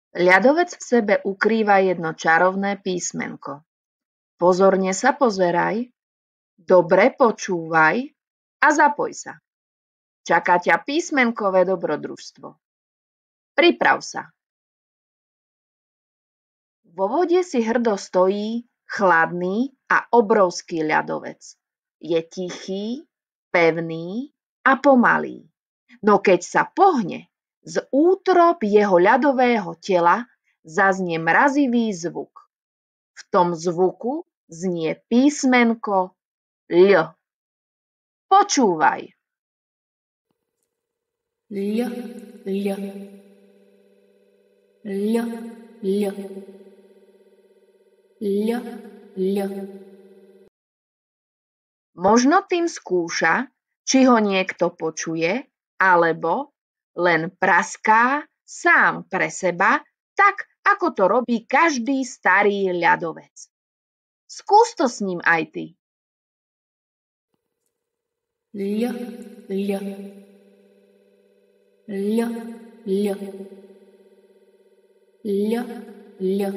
Ľadovec v sebe ukrýva jedno čarovné písmenko. Pozorne sa pozeraj, dobre počúvaj a zapoj sa. Čaká ťa písmenkové dobrodružstvo. Priprav sa. Vo vode si hrdo stojí chladný a obrovský ľadovec. Je tichý, pevný a pomalý. No keď sa pohne, z útrob jeho ľadového tela zaznie mrazivý zvuk. V tom zvuku znie písmenko Ľ. Počúvaj. Ľ, ľ. Ľ, ľ. Ľ, ľ. Možno tým skúša, či ho niekto počuje, alebo len praská sám pre seba, tak ako to robí každý starý ľadovec. Skús to s ním aj ty. Ľ, ľ. Ľ, ľ. Ľ, ľ.